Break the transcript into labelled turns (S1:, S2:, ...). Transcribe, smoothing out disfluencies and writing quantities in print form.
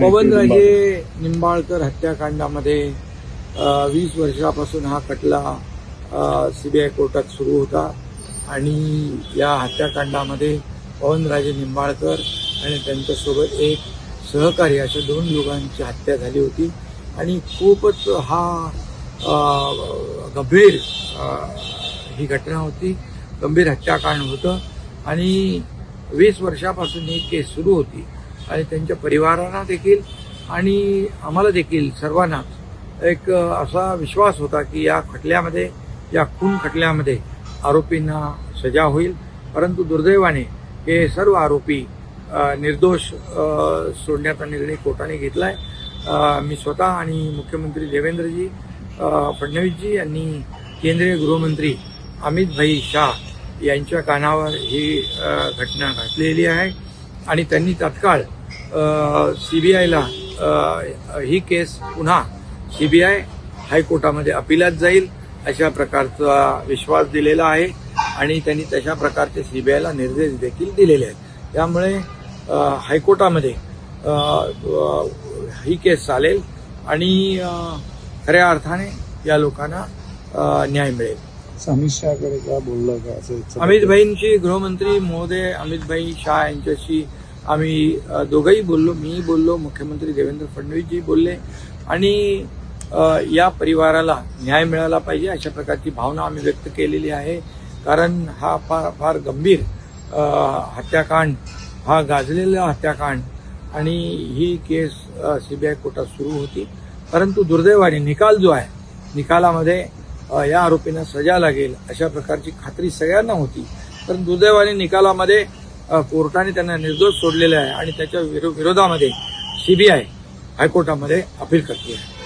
S1: पवनराजे निंबाळकर हत्याकांडामध्ये 20 वर्षापासून हा खटला सीबीआय कोर्टात सुरू होता आणि या हत्याकांडामध्ये पवनराजे निंबाळकर आणि त्यांच्यासोबत एक सहकारी अशा 2 लोकांची हत्या झाली होती आणि खूपच हा गंभीर ही घटना होती, गंभीर हत्याकांड होतं आणि 20 वर्षापासून ही केस सुरू होती आणि त्यांच्या परिवारांना देखील आणि आम्हाला देखील सर्वांना एक असा विश्वास होता की या खटल्यामध्ये, या खून खटल्यामध्ये आरोपींना सजा होईल, परंतु दुर्दैवाने हे सर्व आरोपी निर्दोष सोडण्याचा निर्णय कोर्टाने घेतलाय। मी स्वतः आणि मुख्यमंत्री देवेंद्रजी फडणवीसजी यांनी केंद्रीय गृहमंत्री अमित भाई शाह यांच्या कानावर ही घटना घातलेली आहे आणि त्यांनी तात्काळ सीबीआयला ही केस पुन्हा सीबीआय हायकोर्टामध्ये अपिलात जाईल अशा प्रकारचा विश्वास दिलेला आहे आणि त्यांनी तशा प्रकारचे सीबीआयला निर्देश देखील दिलेले आहेत। त्यामुळे हायकोर्टामध्ये ही केस चालेल आणि खऱ्या अर्थाने या लोकांना न्याय मिळेल।
S2: अमित शहाकडे का बोललं का असं?
S1: अमित भाईंची गृहमंत्री महोदय अमित भाई शाह यांच्याशी आम्ही दोघंही बोललो, मी बोललो, मुख्यमंत्री देवेंद्र फडणवीसजी बोलले आणि या परिवाराला न्याय मिळाला पाहिजे अशा प्रकारची भावना आम्ही व्यक्त केलेली आहे। कारण हा फार गंभीर हत्याकांड, हा गाजलेला हत्याकांड आणि ही केस सीबीआय कोर्टात सुरू होती, परंतु दुर्दैवाने निकाल जो आहे, निकालामध्ये या आरोपींना सजा लागेल अशा प्रकारची खात्री सगळ्यांना होती, पण दुर्दैवाने निकालामध्ये कोर्टाने त्यांना निर्दोष सोडलेले आहे आणि त्याच्या विरोधामध्ये सीबीआय हायकोर्टामध्ये अपील करते आहे।